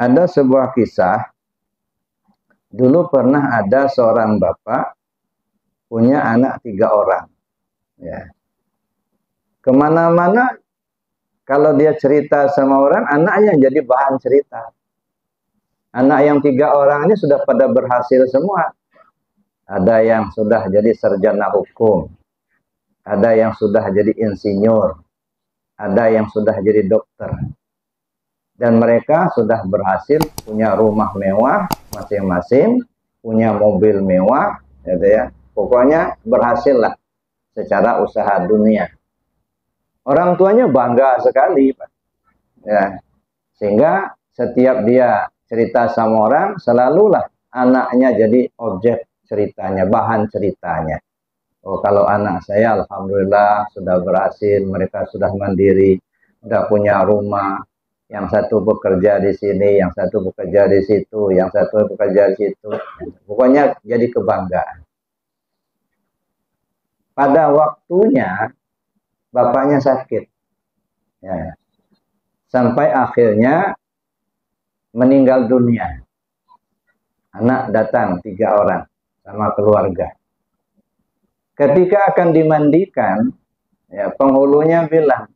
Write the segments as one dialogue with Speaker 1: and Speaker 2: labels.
Speaker 1: Ada sebuah kisah, dulu pernah ada seorang bapak punya anak 3 orang. Ya. Kemana-mana kalau dia cerita sama orang, anaknya jadi bahan cerita. Anak yang 3 orang ini sudah pada berhasil semua. Ada yang sudah jadi sarjana hukum, ada yang sudah jadi insinyur, ada yang sudah jadi dokter. Dan mereka sudah berhasil punya rumah mewah masing-masing, punya mobil mewah, gitu ya. Pokoknya berhasil lah secara usaha dunia. Orang tuanya bangga sekali, Pak. Ya. Sehingga setiap dia cerita sama orang, selalulah anaknya jadi objek ceritanya, bahan ceritanya. Oh, kalau anak saya alhamdulillah sudah berhasil, mereka sudah mandiri, sudah punya rumah. Yang satu bekerja di sini, yang satu bekerja di situ, yang satu bekerja di situ. Pokoknya jadi kebanggaan. Pada waktunya bapaknya sakit, ya. Sampai akhirnya meninggal dunia. Anak datang 3 orang sama keluarga. Ketika akan dimandikan, ya, penghulunya bilang,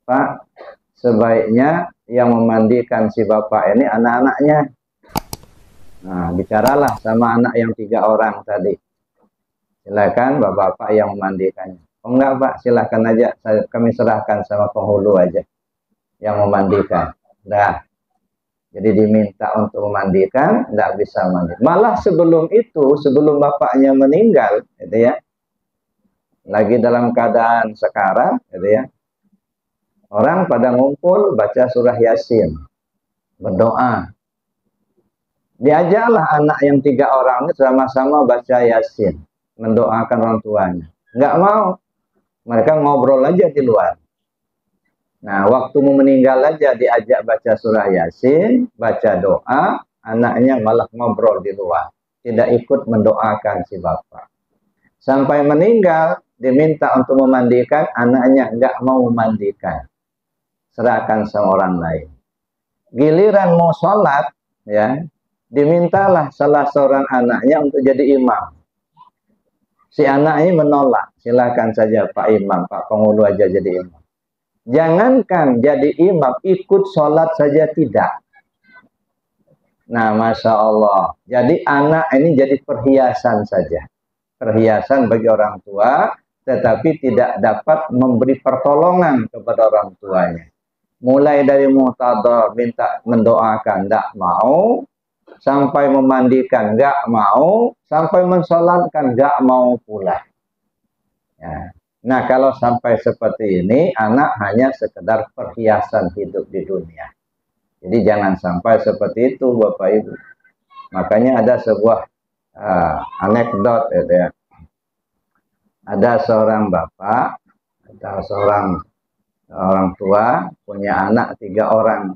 Speaker 1: Pak, sebaiknya yang memandikan si bapak ini anak-anaknya. Nah, bicaralah sama anak yang 3 orang tadi. Silakan bapak-bapak yang memandikannya. Oh enggak, Pak, silakan aja. Kami serahkan sama penghulu aja yang memandikan. Nah, jadi diminta untuk memandikan, enggak bisa mandi. Malah sebelum itu, sebelum bapaknya meninggal, gitu ya, lagi dalam keadaan sekarat, gitu ya, orang pada ngumpul baca surah Yasin, berdoa. Diajaklah anak yang 3 orang ini sama-sama baca Yasin, mendoakan orang tuanya. Nggak mau, mereka ngobrol aja di luar. Nah, waktu mau meninggal aja diajak baca surah Yasin, baca doa, anaknya malah ngobrol di luar. Tidak ikut mendoakan si bapak. Sampai meninggal, diminta untuk memandikan, anaknya nggak mau memandikan. Serahkan sama orang lain. Giliran mau sholat, ya, dimintalah salah seorang anaknya untuk jadi imam. Si anak ini menolak, silakan saja Pak Imam, Pak Penghulu aja jadi imam. Jangankan jadi imam, ikut sholat saja tidak. Nah, Masya Allah. Jadi anak ini jadi perhiasan saja. Perhiasan bagi orang tua, tetapi tidak dapat memberi pertolongan kepada orang tuanya. Mulai dari muhtadar, minta mendoakan, tidak mau, sampai memandikan, nggak mau, sampai mensolatkan, nggak mau pula. Ya. Nah, kalau sampai seperti ini, anak hanya sekedar perhiasan hidup di dunia. Jadi jangan sampai seperti itu, Bapak Ibu. Makanya ada sebuah anekdot, ya. Ada seorang bapak, ada seorang orang tua punya anak 3 orang.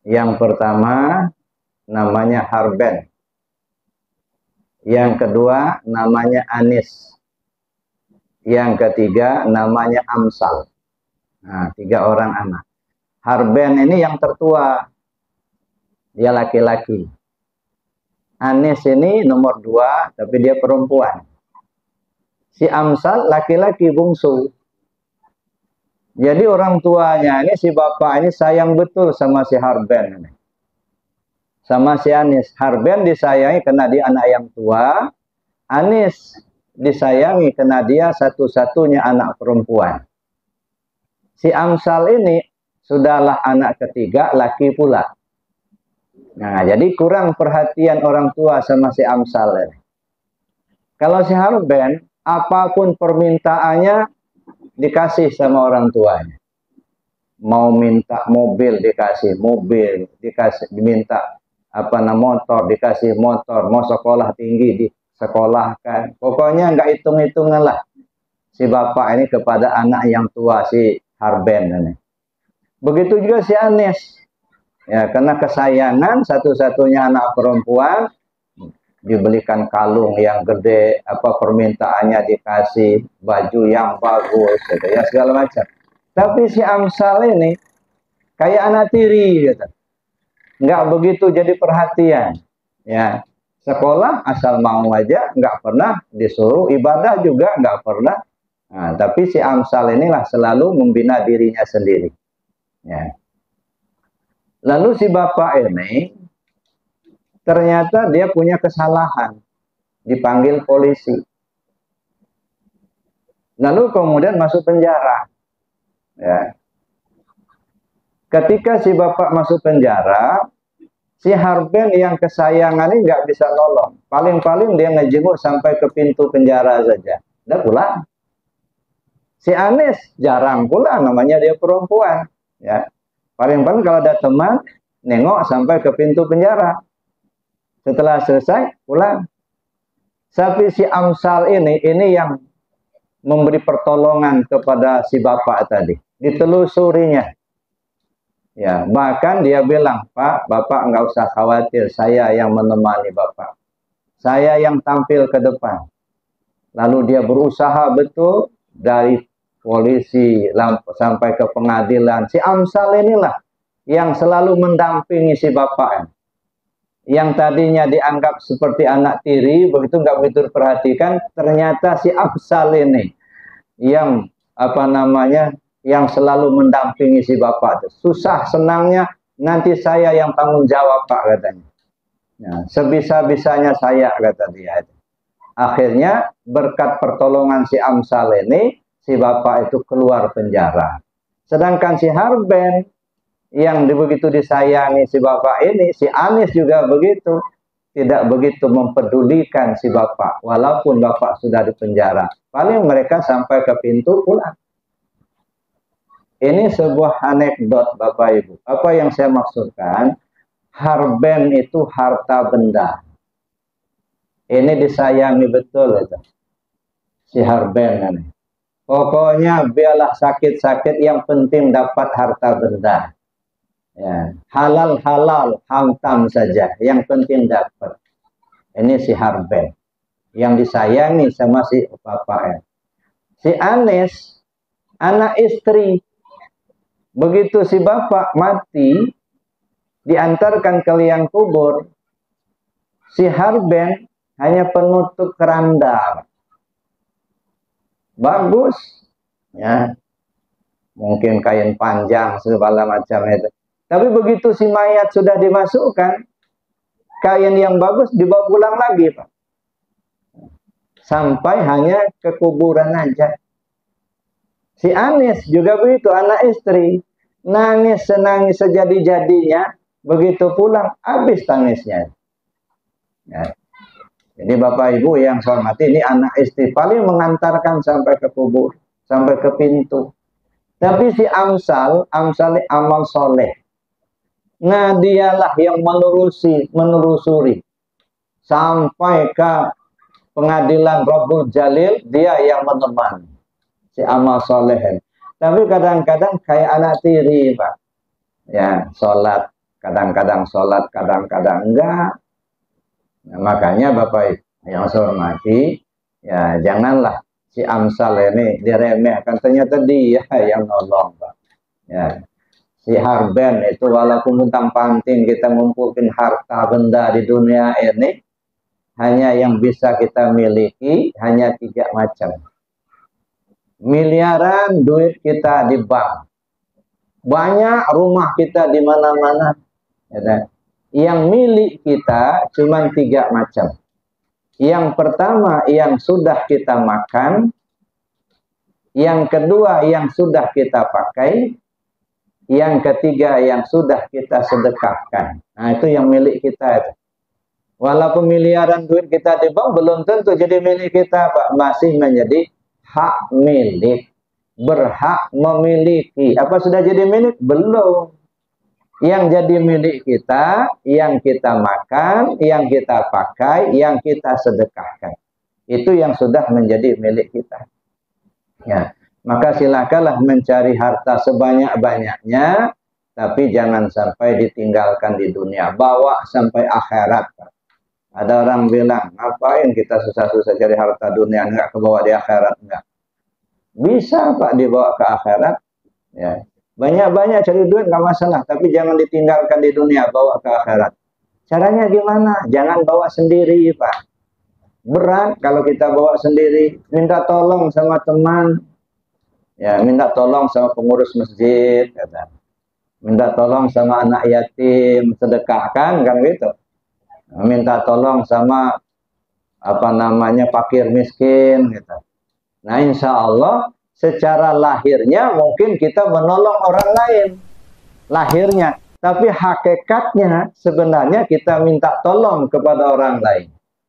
Speaker 1: Yang pertama namanya Harben, yang kedua namanya Anis, yang ketiga namanya Amsal. Nah, 3 orang anak. Harben ini yang tertua, dia laki-laki. Anis ini nomor 2, tapi dia perempuan. Si Amsal laki-laki bungsu. Jadi orang tuanya ini, si bapak ini sayang betul sama si Harben ini. Sama si Anis. Harben disayangi karena dia anak yang tua. Anis disayangi karena dia satu-satunya anak perempuan. Si Amsal ini sudahlah anak ketiga, laki pula. Nah, jadi kurang perhatian orang tua sama si Amsal ini. Kalau si Harben, apapun permintaannya dikasih sama orang tuanya. Mau minta mobil dikasih mobil, diminta motor dikasih motor, mau sekolah tinggi disekolahkan. Pokoknya nggak hitung-hitungan lah si bapak ini kepada anak yang tua, si Harben ini. Begitu juga si Anis. Ya, karena kesayangan satu-satunya anak perempuan, dibelikan kalung yang gede, permintaannya dikasih baju yang bagus, gitu ya, segala macam. Tapi si Amsal ini kayak anak tiri gitu. Nggak begitu jadi perhatian. Ya, sekolah asal mau aja, nggak pernah disuruh, ibadah juga nggak pernah. Nah, tapi si Amsal inilah selalu membina dirinya sendiri. Ya. Lalu si bapak ini ternyata dia punya kesalahan, dipanggil polisi. Lalu kemudian masuk penjara. Ya. Ketika si bapak masuk penjara, si Harben yang kesayangan ini nggak bisa nolong. Paling-paling dia ngejenguk sampai ke pintu penjara saja. Udah pulang. Si Anis jarang pulang, namanya dia perempuan. Ya, paling-paling kalau ada teman, nengok sampai ke pintu penjara. Setelah selesai, pulang. Tapi si Amsal ini yang memberi pertolongan kepada si bapak tadi. Ditelusurinya. Ya, bahkan dia bilang, Pak, Bapak nggak usah khawatir, saya yang menemani Bapak. Saya yang tampil ke depan. Lalu dia berusaha betul dari polisi sampai ke pengadilan. Si Amsal inilah yang selalu mendampingi si bapak. Yang tadinya dianggap seperti anak tiri, begitu nggak begitu diperhatikan, ternyata si Amsal ini yang yang selalu mendampingi si bapak. Susah senangnya nanti saya yang tanggung jawab Pak, katanya. Nah, sebisa-bisanya saya, kata dia. Akhirnya berkat pertolongan si Amsal ini, si bapak itu keluar penjara. Sedangkan si Harben yang begitu disayangi si bapak ini, si Anis juga begitu, tidak begitu mempedulikan si bapak, walaupun bapak sudah di penjara. Paling mereka sampai ke pintu pulang. Ini sebuah anekdot Bapak Ibu. Apa yang saya maksudkan? Harben itu harta benda. Ini disayangi betul itu. Si Harben ini. Pokoknya biarlah sakit-sakit, yang penting dapat harta benda. Ya, halal-halal, hantam saja, yang penting dapat. Ini si Harben yang disayangi sama si bapaknya. Si Anis, anak istri. Begitu si bapak mati, diantarkan ke liang kubur, si Harben hanya penutup keranda. Bagus, ya, mungkin kain panjang segala macam itu. Tapi begitu si mayat sudah dimasukkan, kain yang bagus dibawa pulang lagi, Pak. Sampai hanya ke kuburan aja. Si Anis juga begitu, anak istri. Nangis senangis sejadi-jadinya, begitu pulang habis tangisnya. Ya. Jadi Bapak Ibu yang saya hormati, ini anak istri paling mengantarkan sampai ke kubur, sampai ke pintu. Tapi si Amsal amal soleh. Nah, dialah yang menelusuri sampai ke pengadilan Rabbul Jalil, dia yang menemani si amal soleh. Tapi kadang-kadang kayak anak tiri, Pak. Ya, sholat, kadang-kadang sholat, kadang-kadang enggak. Nah, makanya Bapak yang saya hormati, ya janganlah si Amsal ini diremehkan. Ternyata dia yang nolong, Pak. Ya, si Harben itu walaupun utang panting kita ngumpulin harta benda di dunia ini, hanya yang bisa kita miliki hanya 3 macam. Miliaran duit kita di bank, banyak rumah kita di mana-mana. Ya, yang milik kita cuma 3 macam. Yang pertama yang sudah kita makan, yang kedua yang sudah kita pakai, yang ketiga yang sudah kita sedekahkan. Nah, itu yang milik kita. Walaupun miliaran duit kita di bank, belum tentu jadi milik kita, Pak. Masih menjadi hak milik, berhak memiliki. Apa sudah jadi milik? Belum. Yang jadi milik kita, yang kita makan, yang kita pakai, yang kita sedekahkan. Itu yang sudah menjadi milik kita. Ya, maka silakanlah mencari harta sebanyak-banyaknya, tapi jangan sampai ditinggalkan di dunia. Bawa sampai akhirat, Pak. Ada orang bilang, ngapain kita susah-susah cari harta dunia, enggak kebawa di akhirat, enggak. Bisa, Pak, dibawa ke akhirat. Ya. Banyak-banyak cari duit nggak masalah, tapi jangan ditinggalkan di dunia, bawa ke akhirat. Caranya gimana? Jangan bawa sendiri, Pak. Berat kalau kita bawa sendiri. Minta tolong sama teman, ya minta tolong sama pengurus masjid, kata. Minta tolong sama anak yatim, sedekahkan kan gitu. Minta tolong sama apa namanya fakir miskin, gitu. Nah, insya Allah secara lahirnya mungkin kita menolong orang lain, lahirnya. Tapi hakikatnya sebenarnya kita minta tolong kepada orang lain.